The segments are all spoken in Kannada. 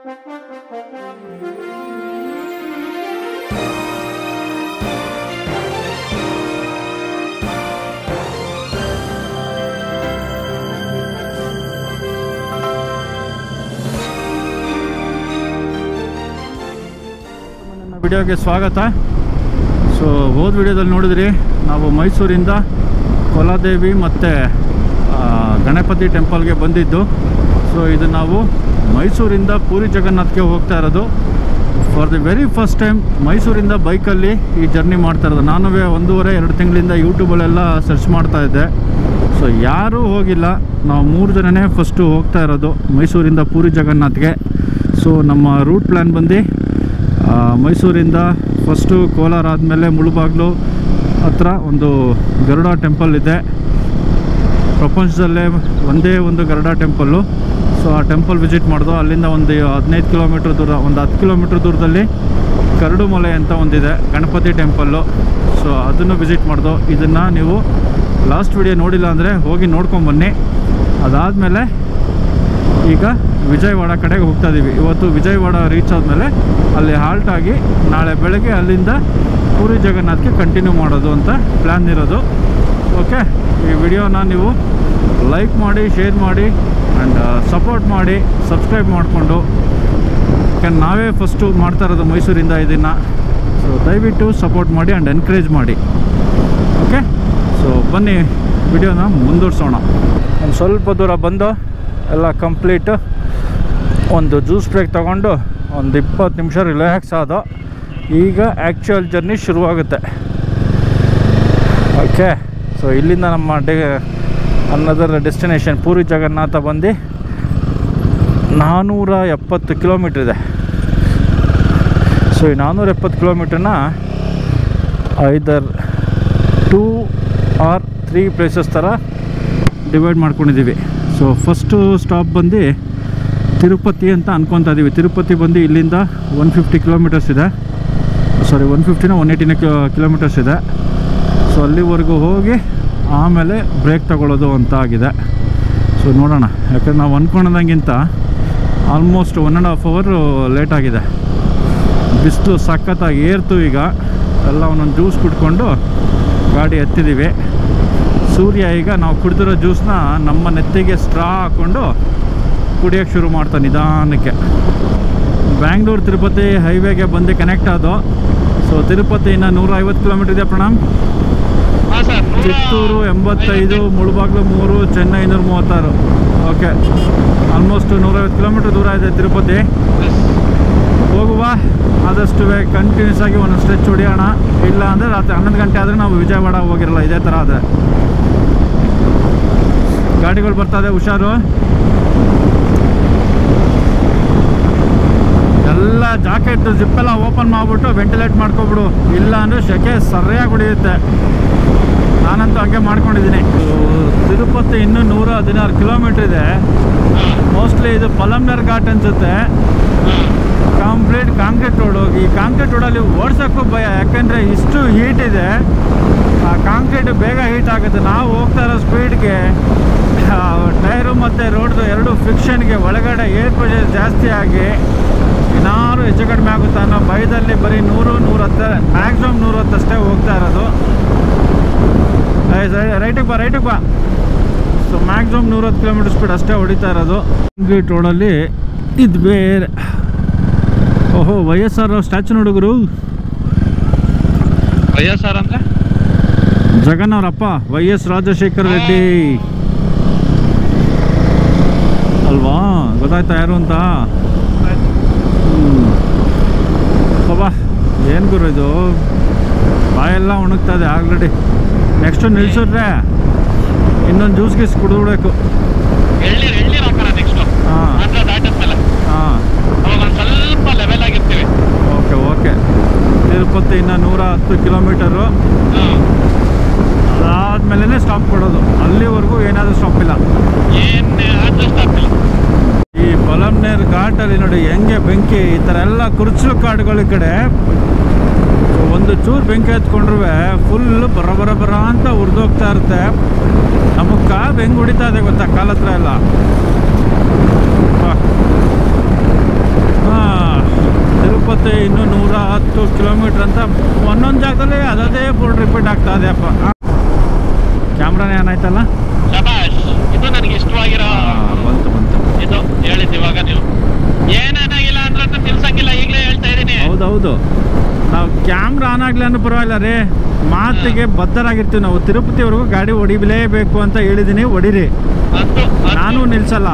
ವಿಡಿಯೋಗೆ ಸ್ವಾಗತ. ಸೊ ಹೋದ ವಿಡಿಯೋದಲ್ಲಿ ನೋಡಿದ್ರಿ ನಾವು ಮೈಸೂರಿಂದ ಕೊಲಾದೇವಿ ಮತ್ತು ಗಣಪತಿ ಟೆಂಪಲ್ಗೆ ಬಂದಿದ್ದು. ಸೊ ಇದು ನಾವು ಮೈಸೂರಿಂದ ಪೂರಿ ಜಗನ್ನಾಥ್ಗೆ ಹೋಗ್ತಾ ಇರೋದು. For the very first time ಮೈಸೂರಿಂದ ಬೈಕಲ್ಲಿ ಈ ಜರ್ನಿ ಮಾಡ್ತಾ ಇರೋದು. ನಾನು 1.5-2 ತಿಂಗಳಿಂದ ಯೂಟ್ಯೂಬಲ್ಲೆಲ್ಲ ಸರ್ಚ್ ಮಾಡ್ತಾ ಇದ್ದೆ. ಸೊ ಯಾರೂ ಹೋಗಿಲ್ಲ, ನಾವು 3 ಜನನೇ ಫಸ್ಟು ಹೋಗ್ತಾ ಇರೋದು ಮೈಸೂರಿಂದ ಪೂರಿ ಜಗನ್ನಾಥ್ಗೆ. ಸೊ ನಮ್ಮ ರೂಟ್ ಪ್ಲ್ಯಾನ್ ಬಂದು ಮೈಸೂರಿಂದ ಫಸ್ಟು ಕೋಲಾರ ಆದಮೇಲೆ ಮುಳುಬಾಗ್ಲು ಹತ್ರ ಒಂದು ಗರುಡ ಟೆಂಪಲ್ ಇದೆ. ಪ್ರಪಂಚದಲ್ಲೇ ಒಂದೇ ಒಂದು ಗರುಡ ಟೆಂಪಲ್ಲು. ಸೊ ಆ ಟೆಂಪಲ್ ವಿಸಿಟ್ ಮಾಡಿದೋ. ಅಲ್ಲಿಂದ ಒಂದು 15 ಕಿಲೋಮೀಟ್ರ್ ದೂರ, ಒಂದು 10 ಕಿಲೋಮೀಟ್ರ್ ದೂರದಲ್ಲಿ ಕರಡು ಮಲೆ ಅಂತ ಒಂದಿದೆ ಗಣಪತಿ ಟೆಂಪಲ್ಲು. ಸೊ ಅದನ್ನು ವಿಸಿಟ್ ಮಾಡಿದೋ. ಇದನ್ನು ನೀವು ಲಾಸ್ಟ್ ವಿಡಿಯೋ ನೋಡಿಲ್ಲ ಅಂದರೆ ಹೋಗಿ ನೋಡ್ಕೊಂಬನ್ನಿ. ಅದಾದಮೇಲೆ ಈಗ ವಿಜಯವಾಡ ಕಡೆಗೆ ಹೋಗ್ತಾ ಇದ್ದೀವಿ. ಇವತ್ತು ವಿಜಯವಾಡ ರೀಚ್ ಆದಮೇಲೆ ಅಲ್ಲಿ ಹಾಲ್ಟ್ ಆಗಿ ನಾಳೆ ಬೆಳಗ್ಗೆ ಅಲ್ಲಿಂದ ಪೂರಿ ಜಗನ್ನಾಥ್ಗೆ ಕಂಟಿನ್ಯೂ ಮಾಡೋದು ಅಂತ ಪ್ಲ್ಯಾನ್ ಇರೋದು. ಓಕೆ, ಈ ವಿಡಿಯೋನ ನೀವು ಲೈಕ್ ಮಾಡಿ, ಶೇರ್ ಮಾಡಿ ಆ್ಯಂಡ್ ಸಪೋರ್ಟ್ ಮಾಡಿ, ಸಬ್ಸ್ಕ್ರೈಬ್ ಮಾಡಿಕೊಂಡು. ಯಾಕಂದ್ರೆ ನಾವೇ ಫಸ್ಟು ಮಾಡ್ತಾ ಇರೋದು ಮೈಸೂರಿಂದ ಇದನ್ನು. ಸೊ ದಯವಿಟ್ಟು ಸಪೋರ್ಟ್ ಮಾಡಿ ಆ್ಯಂಡ್ ಎನ್ಕರೇಜ್ ಮಾಡಿ. ಓಕೆ, ಸೊ ಬನ್ನಿ ವಿಡಿಯೋನ ಮುಂದುವರ್ಸೋಣ. ಒಂದು ಸ್ವಲ್ಪ ದೂರ ಬಂದು ಎಲ್ಲ ಕಂಪ್ಲೀಟು ಒಂದು ಜ್ಯೂಸ್ ಬ್ರೇಕ್ ತೊಗೊಂಡು ಒಂದು 20 ನಿಮಿಷ ರಿಲ್ಯಾಕ್ಸ್ ಆದೋ. ಈಗ ಆ್ಯಕ್ಚುಯಲ್ ಜರ್ನಿ ಶುರುವಾಗುತ್ತೆ. ಓಕೆ, ಸೊ ಇಲ್ಲಿಂದ ನಮ್ಮ ಅನ್ನದರ್ ಡೆಸ್ಟಿನೇಷನ್ ಪೂರಿ ಜಗನ್ನಾಥ ಬಂದು 470 ಕಿಲೋಮೀಟ್ರ್ ಇದೆ. ಸೊ ಈ 470 ಕಿಲೋಮೀಟ್ರನ್ನ ಐದರ್ 2 or 3 ಪ್ಲೇಸಸ್ ಥರ ಡಿವೈಡ್ ಮಾಡ್ಕೊಂಡಿದ್ದೀವಿ. ಸೊ ಫಸ್ಟು ಸ್ಟಾಪ್ ಬಂದು ತಿರುಪತಿ ಅಂತ ಅನ್ಕೊತಾ ಇದ್ದೀವಿ. ತಿರುಪತಿ ಬಂದು ಇಲ್ಲಿಂದ 150 ಕಿಲೋಮೀಟರ್ಸ್ ಇದೆ. ಸಾರಿ 180 ಕಿಲೋಮೀಟರ್ಸ್ ಇದೆ. ಸೊ ಅಲ್ಲಿವರೆಗೂ ಹೋಗಿ ಆಮೇಲೆ ಬ್ರೇಕ್ ತಗೊಳ್ಳೋದು ಅಂತ ಆಗಿದೆ. ಸೊ ನೋಡೋಣ, ಯಾಕಂದ್ರೆ ನಾವು ಅಂದ್ಕೊಂಡಂಗಿಂತ ಆಲ್ಮೋಸ್ಟ್ 1.5 hour ಲೇಟ್ ಆಗಿದೆ. ಬಿಸಿಲು ಸಖತ್ತಾಗಿ ಏರ್ತು. ಈಗ ಎಲ್ಲ ಒಂದೊಂದು ಜ್ಯೂಸ್ ಕುಡ್ಕೊಂಡು ಗಾಡಿ ಎತ್ತಿದ್ದೀವಿ. ಸೂರ್ಯ ಈಗ ನಾವು ಕುಡಿದಿರೋ ಜ್ಯೂಸನ್ನ ನಮ್ಮ ನೆತ್ತಿಗೆ ಸ್ಟ್ರಾ ಹಾಕ್ಕೊಂಡು ಕುಡಿಯೋಕ್ಕೆ ಶುರು ಮಾಡ್ತಾನೆ ನಿಧಾನಕ್ಕೆ. ಬ್ಯಾಂಗ್ಳೂರು ತಿರುಪತಿ ಹೈವೇಗೆ ಬಂದು ಕನೆಕ್ಟ್ ಆದೋ. ಸೊ ತಿರುಪತಿಯಿಂದ 150 ಕಿಲೋಮೀಟ್ರ್ ಇದೆ Pranam. Chittoor 85, Mulbagal 3, Chennai 136. Okay, almost 150 kilometre ದೂರ ಇದೆ ತಿರುಪತಿ. ಹೋಗುವ, ಆದಷ್ಟು ಕಂಟಿನ್ಯೂಸ್ ಆಗಿ ಒಂದೊಂದು ಸ್ಟ್ರೆಚ್ ಹೊಡಿಯೋಣ. ಇಲ್ಲ ಅಂದರೆ ರಾತ್ರಿ 11 ಗಂಟೆ ಆದರೆ ನಾವು ವಿಜಯವಾಡ ಹೋಗಿರಲ್ಲ. ಇದೇ ಥರ ಆದರೆ ಗಾಡಿಗಳು ಬರ್ತದೆ, ಹುಷಾರು. ಎಲ್ಲ ಜಾಕೆಟ್ ಜಿಪ್ಪೆಲ್ಲ ಓಪನ್ ಮಾಡಿಬಿಟ್ಟು ವೆಂಟಿಲೇಟ್ ಮಾಡ್ಕೊಬಿಡು. ಇಲ್ಲ ಅಂದರೆ ಸೆಕೆ ಸರಿಯಾಗಿ ಹೊಡೆಯುತ್ತೆ. ನಾನಂತೂ ಹಾಗೆ ಮಾಡ್ಕೊಂಡಿದ್ದೀನಿ. ತಿರುಪತಿ ಇನ್ನೂ 116 ಕಿಲೋಮೀಟ್ರ್ ಇದೆ. ಮೋಸ್ಟ್ಲಿ ಇದು ಪಲಮ್ನರ್ ಘಾಟ್ ಅನಿಸುತ್ತೆ. Complete concrete road. ಈ ಕಾಂಕ್ರೀಟ್ ರೋಡಲ್ಲಿ ಓಡ್ಸೋಕ್ಕೂ ಭಯ, ಯಾಕೆಂದರೆ ಇಷ್ಟು ಹೀಟ್ ಇದೆ. ಆ ಕಾಂಕ್ರೀಟ್ ಬೇಗ ಹೀಟ್ ಆಗುತ್ತೆ. ನಾವು ಹೋಗ್ತಾ ಇರೋ ಸ್ಪೀಡ್ಗೆ ಟೈರು ಮತ್ತು ರೋಡ್ದು ಎರಡು ಫ್ರಿಕ್ಷನ್ಗೆ ಒಳಗಡೆ ಏರ್ ಪ್ರೆಷರ್ ಜಾಸ್ತಿ ಆಗಿ ಏನಾದ್ರು ಹೆಚ್ಚು ಕಡಿಮೆ ಆಗುತ್ತೆ ಅನ್ನೋ ಭಯದಲ್ಲಿ ಬರೀ 100-110, ಮ್ಯಾಕ್ಸಿಮಮ್ 110 ಅಷ್ಟೇ ಹೋಗ್ತಾ ಇರೋದು. ರೈಟಿಗೆ ಬಾ. ಸೊ ಮ್ಯಾಕ್ಸಿಮಮ್ 110 ಕಿಲೋಮೀಟರ್ ಸ್ಪೀಡ್ ಅಷ್ಟೇ ಹೊಡಿತಾ ಇರೋದು. ಕಾಂಕ್ರೀಟ್ ರೋಡಲ್ಲಿ ಇದು ಬೇರೆ. ಓಹೋ, YSR ಸ್ಟ್ಯಾಚು ನೋಡುಗರು. YSR ಅಂದರೆ ಜಗನ್ನವರಪ್ಪ, YS ರಾಜಶೇಖರ್ ರೆಡ್ಡಿ ಅಲ್ವಾ? ಗೊತ್ತಾಯ್ತಾ ಯಾರು ಅಂತ? ಬಾಬಾ, ಏನು ಗುರು ಇದು, ಬಾಯೆಲ್ಲ ಒಣಗ್ತಾ ಇದೆ ಆಲ್ರೆಡಿ. ನೆಕ್ಸ್ಟು ನಿಲ್ಸಿದ್ರೆ ಇನ್ನೊಂದು ಜ್ಯೂಸ್ ಗೀಸ್ ಕುಡಿದ್ಬಿಡ್ಬೇಕು. ಹಾಂ, ಸ್ವಲ್ಪ ಲೆವೆಲ್ ಆಗಿರ್ತೀವಿ. ಓಕೆ. ತಿರುಪತಿ ಇನ್ನು 110 ಕಿಲೋಮೀಟರು. ಅದಾದ್ಮೇಲೆ ಸ್ಟಾಪ್ ಕೊಡೋದು. ಅಲ್ಲಿವರೆಗೂ ಏನಾದರೂ ಸ್ಟಾಪ್ ಇಲ್ಲ. ಈ ಪಲಮ್ನೇರ್ ಘಾಟಲ್ಲಿ ನೋಡಿ ಹೆಂಗೆ ಬೆಂಕಿ. ಈ ಥರ ಎಲ್ಲ ಕುರ್ಚಲು ಕಾಡುಗಳ ಕಡೆ ಒಂದು ಚೂರು ಬೆಂಕಿ ಹತ್ಕೊಂಡ್ರೂ ಫುಲ್ ಬರ ಅಂತ ಉರಿದೋಗ್ತಾ ಇರುತ್ತೆ. ನಮಗೆ ಕಾಲು ಹೆಂಗೆ ಹೊಡಿತಾ ಇದೆ ಗೊತ್ತಾ, ಕಾಲ ಹತ್ರ ಎಲ್ಲ. ಫುಡ್ ರಿಪೀಟ್ ಆಗ್ತಾ ಇದೆಯಪ್ಪ. ಕ್ಯಾಮ್ರಾನೇ ಏನಾಯ್ತಲ್ಲ, ಶಬಾಷ್. ಇದು ನನಗೆ ಇಷ್ಟವಾಗಿರೋ ಬಂತು ಇದು ಹೇಳಿದ್ದು. ಇವಾಗ ನೀವು ಏನೇನಾಗಿಲ್ಲ ಅಂದ್ರೆ ನಿಲ್ಸಂಗಿಲ್ಲ, ಈಗಲೇ ಹೇಳ್ತಾ ಇದ್ದೀನಿ. ಹೌದೌದು, ನಾವು ಕ್ಯಾಮ್ರಾ ಆನ್ ಆಗ್ಲಿ ಅನ್ನೋ ಪರವಾಗಿಲ್ಲ ರೀ, ಮಾತಿಗೆ ಬದ್ಧರಾಗಿರ್ತೀವಿ ನಾವು. ತಿರುಪತಿವರೆಗೂ ಗಾಡಿ ಹೊಡಿಲೇಬೇಕು ಅಂತ ಹೇಳಿದ್ದೀನಿ, ಹೊಡಿರಿ, ನಾನು ನಿಲ್ಸಲ್ಲ.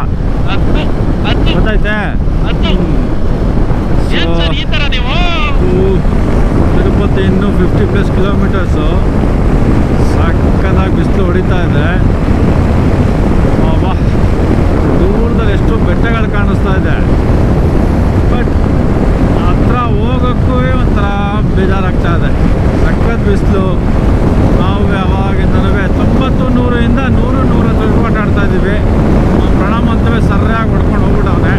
ಗೊತ್ತಾಯ್ತೆ? ಈ ತರ ನೀವು ತಿರುಪತಿ ಇನ್ನೂ 50+ ಕಿಲೋಮೀಟರ್ಸು. ಸಕ್ಕದಾಗಿ ಬಿಸಿಲು ಹೊಡಿತಾ ಇದೆ. ವಾಹ್, ದೂರದಲ್ಲಿ ಎಷ್ಟು ಬೆಟ್ಟಗಳು ಕಾಣಿಸ್ತಾ ಇದೆ. ಬಟ್ ಹತ್ರ ಹೋಗೋಕ್ಕೂ ಒಂಥರ ಬೇಜಾರಾಗ್ತಾ ಇದೆ. ಸಖತ್ ಬಿಸಿಲು. ನಾವು ಯಾವಾಗಿಂದನೂ 90-100 100-110 ಓಡಾಡ್ತಾ ಇದ್ದೀವಿ. ಪ್ರಣಾಮ ಅಂತವೇ ಸರಿಯಾಗಿ ಹೊಡ್ಕೊಂಡು ಹೋಗ್ಬಿಟ್ಟವನೆ.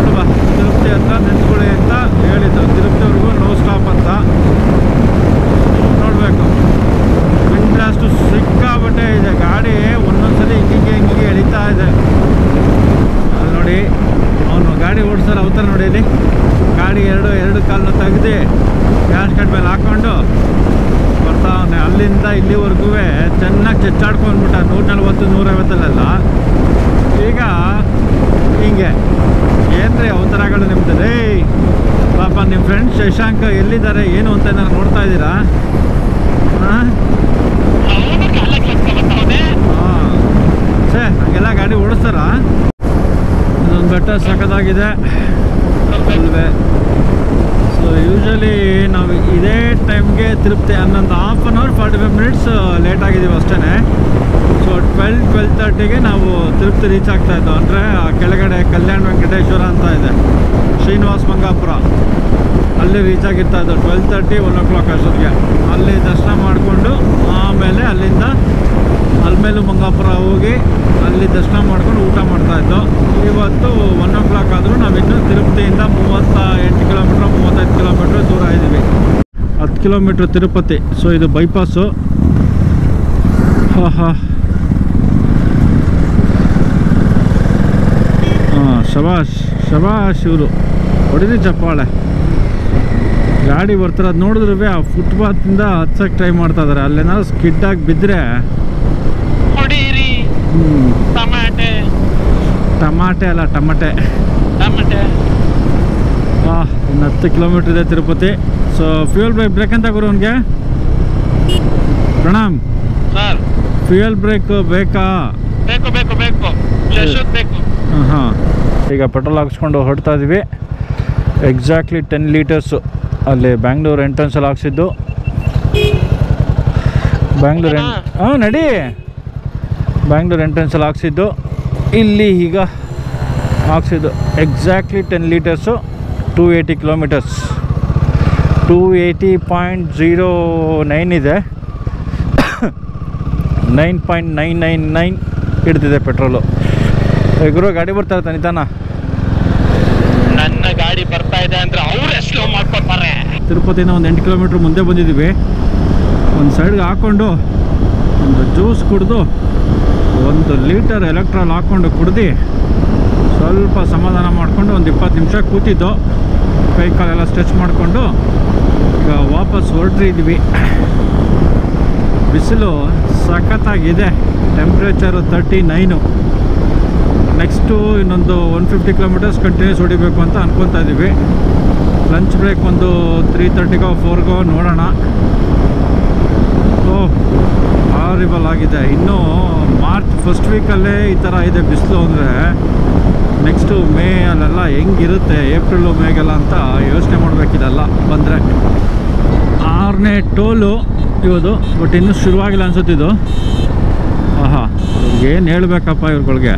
ಅಲ್ವಾ, ತಿರುಪತಿ ಹತ್ರ ನಿಂತ್ಕೊಳ್ಳಿ ಅಂತ ಹೇಳಿದ್ದು. ತಿರುಪತಿವರೆಗೂ ನೋ ಸ್ಟಾಪ್ ಅಂತ. ನೋಡಬೇಕು, ವಿಂಡ್ ಬ್ಲಾಸ್ಟು ಸಿಕ್ಕಾಬಟ್ಟೆ ಇದೆ. ಗಾಡಿ ಒಂದೊಂದ್ಸಲಿ ಹಿಂಗೆ ಎಳಿತಾ ಇದೆ. ಅದು ನೋಡಿ, ಅವನು ಗಾಡಿ ಓಡಿಸೋರು ಅವತಾರ ನೋಡಿ. ಇಲ್ಲಿ ಗಾಡಿ ಎರಡು ಕಾಲನ್ನ ತೆಗೆದು ಗ್ಯಾಸ್ ಕಟ್ ಮೇಲೆ ಹಾಕ್ಕೊಂಡು ಬರ್ತಾವನೆ. ಅಲ್ಲಿಂದ ಇಲ್ಲಿವರೆಗೂ ಚೆನ್ನಾಗಿ ಚೆಚ್ಚಾಡ್ಕೊಂಡ್ಬಿಟ್ಟ. 140-150 ಈಗ ಹಿಂಗೆ ಏನ್ರಿ ಅವತಾರಗಳು ನಿಮ್ದು ರೀ. ಪಾಪ ನಿಮ್ಮ ಫ್ರೆಂಡ್ ಶಶಾಂಕ್ ಎಲ್ಲಿದ್ದಾರೆ ಏನು ಅಂತ ನಾನು ನೋಡ್ತಾ ಇದ್ದೀರಾ? ಹಾಂ ಸೇ, ಹಂಗೆಲ್ಲ ಗಾಡಿ ಓಡಿಸ್ತಾರ? ಇದೊಂದು ಬೆಟ್ಟ ಸಖತ್ತಾಗಿದೆ ಅಲ್ವೇ. ಸೊ ಯೂಶಲಿ ನಾವು ಇದೇ ಟೈಮ್ಗೆ ತಿರುಪತಿ 1/2 45 ಮಿನಿಟ್ಸ್ ಲೇಟ್ ಆಗಿದ್ದೀವಿ ಅಷ್ಟೇ. ಸೊ 12-12:30ಗೆ ನಾವು ತಿರುಪತಿ ರೀಚ್ ಆಗ್ತಾ ಇದ್ದೋ. ಅಂದರೆ ಕೆಳಗಡೆ ಕಲ್ಯಾಣ ವೆಂಕಟೇಶ್ವರ ಅಂತ ಇದೆ, ಶ್ರೀನಿವಾಸ ಮಂಗಾಪುರ, ಅಲ್ಲಿ ರೀಚ್ ಆಗಿರ್ತಾ ಇದ್ದೋ 12:30-1 o'clock ಅಷ್ಟೊತ್ತಿಗೆ. ಅಲ್ಲಿ ದರ್ಶನ ಮಾಡಿಕೊಂಡು ಆಮೇಲೆ ಅಲ್ಲಿಂದ ಅಲ್ಮೇಲು ಮಂಗಾಪುರ ಹೋಗಿ ಅಲ್ಲಿ ದರ್ಶನ ಮಾಡ್ಕೊಂಡು ಊಟ ಮಾಡ್ತಾಯಿದ್ದೋ. ಇವತ್ತು 1 o'clock ಆದರೂ ನಾವಿನ್ನೂ ತಿರುಪತಿಯಿಂದ 38 ಕಿಲೋಮೀಟ್ರ್ 35 ಕಿಲೋಮೀಟ್ರ್ ದೂರ ಇದ್ದೀವಿ. 10 ಕಿಲೋಮೀಟ್ರ್ ತಿರುಪತಿ. ಸೊ ಇದು ಬೈಪಾಸು. ಹಾಂ ಹಾಂ, ಶಬಾಷ್ ಇವರು ಹೊಡಿರಿ ಚಪ್ಪಾಳೆ. ಗಾಡಿ ಬರ್ತಾರದು ನೋಡಿದ್ರು ಆ ಫುಟ್ಪಾತಿಂದ ಹತ್ಸಕ್ಕೆ ಟ್ರೈ ಮಾಡ್ತಾ ಇದ್ದಾರೆ. ಅಲ್ಲೇನಾದ್ರು ಸ್ಕಿಡ್ಡಾಗಿ ಬಿದ್ದರೆ ಟಮಾಟೆ ಅಲ್ಲ ಟಮಟೆ. ಇನ್ನು 10 ಕಿಲೋಮೀಟ್ರ್ ಇದೆ ತಿರುಪತಿ. ಸೊ ಫ್ಯೂಯಲ್ ಬ್ರೇಕ್ ಅಂತ ಗುರು ಅವನಿಗೆ ಪ್ರಣಾಮ್ ಸರ್. ಫ್ಯೂಯಲ್ ಬ್ರೇಕ್ ಬೇಕಾ? ಬೇಕು. ಹಾಂ, ಈಗ ಪೆಟ್ರೋಲ್ ಹಾಕ್ಸ್ಕೊಂಡು ಹೊರಡ್ತಾ ಇದ್ದೀವಿ. ಎಕ್ಸಾಕ್ಟ್ಲಿ 10 ಲೀಟರ್ಸು ಅಲ್ಲಿ ಬ್ಯಾಂಗ್ಳೂರು ಎಂಟ್ರೆನ್ಸಲ್ಲಿ ಹಾಕ್ಸಿದ್ದು. ನಡಿ, ಬ್ಯಾಂಗ್ಳೂರು ಎಂಟ್ರೆನ್ಸಲ್ಲಿ ಹಾಕ್ಸಿದ್ದು. ಇಲ್ಲಿ ಈಗ ಹಾಕ್ಸಿದ್ದು ಎಕ್ಸಾಕ್ಟ್ಲಿ 10 ಲೀಟರ್ಸು 280 ಕಿಲೋಮೀಟರ್ಸ್. 280.09 ಇದೆ. 9.999 ಹಿಡ್ತಿದೆ ಪೆಟ್ರೋಲು. ಗುರು ಗಾಡಿ ಬರ್ತಾ ಇರ್ತಾನೆ ನಿಧಾನ. ನನ್ನ ಗಾಡಿ ಬರ್ತಾ ಇದೆ ಅಂದ್ರೆ ಅವರೇ ಸ್ಲೋ ಮಾಡ್ಕೊತಾರೆ. ತಿರುಪತಿನ ಒಂದು 8 ಕಿಲೋಮೀಟ್ರ್ ಮುಂದೆ ಬಂದಿದ್ದೀವಿ. ಒಂದು ಸೈಡ್ಗೆ ಹಾಕ್ಕೊಂಡು ಒಂದು ಜ್ಯೂಸ್ ಕುಡಿದು 1 ಲೀಟರ್ ಎಲೆಕ್ಟ್ರಾಲ್ ಹಾಕ್ಕೊಂಡು ಕುಡ್ದು ಸ್ವಲ್ಪ ಸಮಾಧಾನ ಮಾಡಿಕೊಂಡು ಒಂದು 20 ನಿಮಿಷ ಕೂತಿದ್ದು. ಕೈ ಕಾಲೆಲ್ಲ ಸ್ಟ್ರೆಚ್ ಮಾಡಿಕೊಂಡು ಈಗ ವಾಪಸ್ ಹೊರಟಿದ್ವಿ. ಬಿಸಿಲು ಸಖತ್ತಾಗಿದೆ. ಟೆಂಪ್ರೇಚರು 39. ನೆಕ್ಸ್ಟು ಇನ್ನೊಂದು 150 ಕಿಲೋಮೀಟರ್ಸ್ ಕಂಟಿನ್ಯೂಸ್ ಹೊಡಿಬೇಕು ಅಂತ ಅನ್ಕೊತಾ ಇದ್ದೀವಿ. ಲಂಚ್ ಬ್ರೇಕ್ ಒಂದು 3:30ಗೋ 4ಗೋ ನೋಡೋಣ. ಹಾರಿಬಲ್ ಆಗಿದೆ. ಇನ್ನೂ ಮಾರ್ಚ್ ಫಸ್ಟ್ ವೀಕಲ್ಲೇ ಈ ಥರ ಇದೆ ಬಿಸಿಲು ಅಂದರೆ, ನೆಕ್ಸ್ಟು ಮೇ ಅಲ್ಲೆಲ್ಲ ಹೆಂಗಿರುತ್ತೆ, ಏಪ್ರಿಲು ಮೇಗೆಲ್ಲ ಅಂತ ಯೋಚನೆ ಮಾಡಬೇಕಿದೆಲ್ಲ ಬಂದರೆ. 6ನೇ ಟೋಲು ಇವತ್ತು, ಬಟ್ ಇನ್ನೂ ಶುರುವಾಗಿಲ್ಲ ಅನ್ಸುತ್ತಿದ್ದು. ಆಹಾ, ಏನು ಹೇಳ್ಬೇಕಪ್ಪ ಇವ್ರುಗಳಿಗೆ.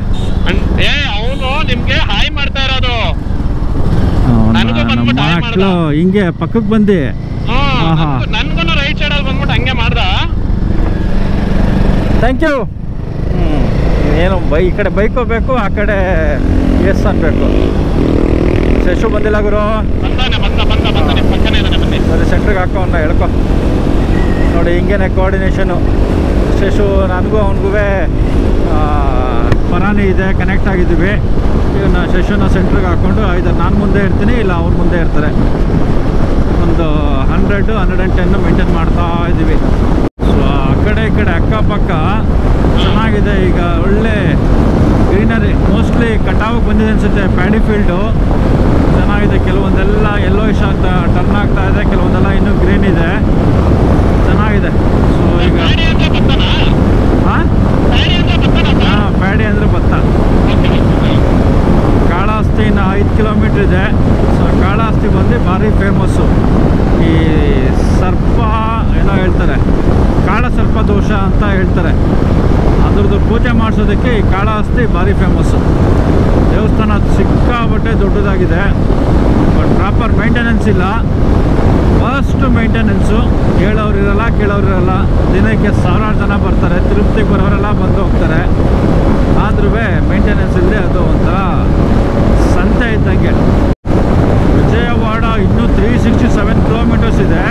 ಅವನು ನಿಮ್ಗೆ ಹಾಯ್ ಮಾಡ್ತಾ ಇರೋದು. ನಮ್ಮ ಮಕ್ಕಳು ಹಿಂಗೆ ಪಕ್ಕಕ್ಕೆ ಬಂದು ನನ್ಗೂ ರೈಟ್ ಸೈಡಲ್ಲಿ ಬಂದ್ಬಿಟ್ಟು ಹಂಗೆ ಮಾಡ್ದ. Thank you. ಏನು ಈ ಕಡೆ ಬೈಕ್ ಹೋಗ್ಬೇಕು, ಆ ಕಡೆ ಎಸ್ ಅನ್ಬೇಕು. ಶಶು ಬಂದಿಲ್ಲ ಗುರು. ಸರಿ, ಸೆಂಟ್ರಿಗೆ ಹಾಕೋ ಅವನ್ನ ಹೇಳ್ಕೊ. ನೋಡಿ ಹಿಂಗೇನೆ ಕೋಆರ್ಡಿನೇಷನು. ಶಶು ನನಗೂ ಅವನಿಗೂ ಪರಾನಿ ಇದೆ, ಕನೆಕ್ಟ್ ಆಗಿದ್ದೀವಿ. ಇವನ್ನ ಶಶುನ ಸೆಂಟ್ರಿಗೆ ಹಾಕ್ಕೊಂಡು ಐದರ್ ನಾನು ಮುಂದೆ ಇರ್ತೀನಿ, ಇಲ್ಲ ಅವ್ರು ಮುಂದೆ ಇರ್ತಾರೆ. ಒಂದು 100 110 ಮೇಂಟೈನ್ ಮಾಡ್ತಾ ಇದ್ದೀವಿ. ಸೊ ಆ ಕಡೆ ಈ ಕಡೆ ಅಕ್ಕಪಕ್ಕ ಚೆನ್ನಾಗಿದೆ. ಈಗ ಒಳ್ಳೆ ಗ್ರೀನರಿ, ಮೋಸ್ಟ್ಲಿ ಕಟಾವಿಗೆ ಬಂದಿದೆ ಅನಿಸುತ್ತೆ. ಪ್ಯಾಡಿ ಫೀಲ್ಡು ಚೆನ್ನಾಗಿದೆ. ಕೆಲವೊಂದೆಲ್ಲ ಯೆಲ್ಲೋಯಿಶ್ ಟರ್ನ್ ಆಗ್ತಾ ಇದೆ, ಕೆಲವೊಂದೆಲ್ಲ ಇನ್ನೂ ಗ್ರೀನ್ ಇದೆ, ಚೆನ್ನಾಗಿದೆ. ಸೊ ಈಗ ಹಾಂ ಪ್ಯಾಡಿ ಅಂದರೆ ಭತ್ತ. ಕಾಳಹಸ್ತಿ ಇನ್ನು 5 ಕಿಲೋಮೀಟ್ರ್ ಇದೆ. ಸೊ ಕಾಳಹಸ್ತಿ ಬಂದು ಭಾರಿ ಫೇಮಸ್ಸು. ಈ ಸರ್ಪ ಏನೋ ಹೇಳ್ತಾರೆ, ಕಾಳ ಸರ್ಪ ದೋಷ ಅಂತ ಹೇಳ್ತಾರೆ. ಅದ್ರದ್ದು ಪೂಜೆ ಮಾಡಿಸೋದಕ್ಕೆ ಈ ಕಾಳಹಸ್ತಿ ಭಾರಿ ಫೇಮಸ್ಸು. ದೇವಸ್ಥಾನ ಸಿಕ್ಕಾಬಟ್ಟೆ ದೊಡ್ಡದಾಗಿದೆ, ಬಟ್ ಪ್ರಾಪರ್ ಮೇಂಟೆನೆನ್ಸ್ ಇಲ್ಲ. ಫಸ್ಟ್ ಮೇಂಟೆನೆನ್ಸು ಹೇಳೋರಿರಲ್ಲ ಕೇಳೋರಿರಲ್ಲ. ದಿನಕ್ಕೆ 1000 ಜನ ಬರ್ತಾರೆ, ತಿರುಪತಿಗೆ ಬರೋರೆಲ್ಲ ಬಂದು ಹೋಗ್ತಾರೆ. ಆದ್ರೂ ಮೇಂಟೆನೆನ್ಸ್ ಇಲ್ಲದೆ ಅದು ಒಂಥರ ಸಂತೆ ಇದ್ದಂಗೆ. ವಿಜಯವಾಡ ಇನ್ನೂ 367 ಕಿಲೋಮೀಟರ್ಸ್ ಇದೆ.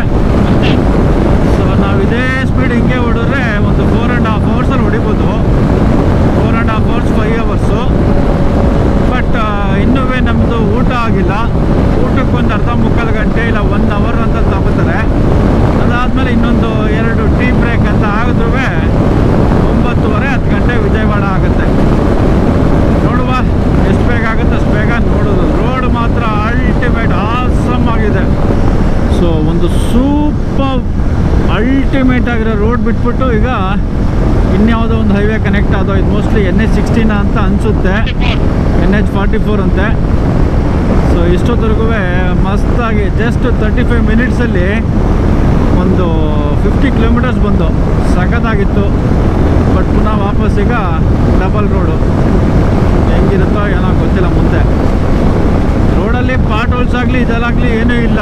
ಸೊ ನಾವು ಇದೇ ಸ್ಪೀಡ್ ಹಿಂಗೆ ಹೊಡಿದ್ರೆ ಒಂದು 4.5 ಅವರ್ಸಲ್ಲಿ ಹೊಡಿಬೋದು. 4.5 ಅವರ್ಸ್ 5 ಅವರ್ಸು. ಬಟ್ ಇನ್ನೂ ನಮ್ಮದು ಊಟ ಆಗಿಲ್ಲ. ಊಟಕ್ಕೊಂದು ಅರ್ಧ ಮುಕ್ಕಾಲು ಗಂಟೆ ಇಲ್ಲ 1 ಅವರ್ ಅಂತ ತಗೋತಾರೆ. ಅದಾದಮೇಲೆ ಇನ್ನೊಂದು 2 ಟೀ ಬ್ರೇಕ್ ಅಂತ ಆಗಿದ್ರೂ 9:30 10 ಗಂಟೆ ವಿಜಯವಾಡ ಆಗುತ್ತೆ. ನೋಡುವ ಎಷ್ಟು ಬೇಗ ಆಗುತ್ತೆ ಅಷ್ಟು ಬೇಗ ನೋಡೋದು. ರೋಡ್ ಮಾತ್ರ ಅಲ್ಟಿಮೇಟ್ ಆಸಮ್ ಆಗಿದೆ. ಸೊ ಒಂದು ಸೂಪರ್ ಅಲ್ಟಿಮೇಟ್ ಆಗಿರೋ ರೋಡ್ ಬಿಟ್ಬಿಟ್ಟು ಈಗ ಇನ್ಯಾವುದೋ ಒಂದು ಹೈವೇ ಕನೆಕ್ಟ್ ಆದೋ. ಇದು ಮೋಸ್ಟ್ಲಿ NH16 ಅಂತ ಅನಿಸುತ್ತೆ, NH44 ಅಂತೆ. ಸೊ ಇಷ್ಟೊತ್ತರೆಗೂ ಮಸ್ತಾಗಿ ಜಸ್ಟ್ 35 ಮಿನಿಟ್ಸಲ್ಲಿ ಒಂದು 50 ಕಿಲೋಮೀಟರ್ಸ್ ಬಂದು ಸಖತ್ತಾಗಿತ್ತು. ಬಟ್ ಪುನಃ ವಾಪಸ್ ಈಗ ಡಬಲ್ ರೋಡು. ಹೆಂಗಿರುತ್ತೋ ಏನೋ ಗೊತ್ತಿಲ್ಲ ಮುಂದೆ. ರೋಡಲ್ಲಿ ಪಾಟ್ ಹೋಲ್ಸ್ ಆಗಲಿ ಇದೆಲ್ಲಾಗಲಿ ಏನೂ ಇಲ್ಲ,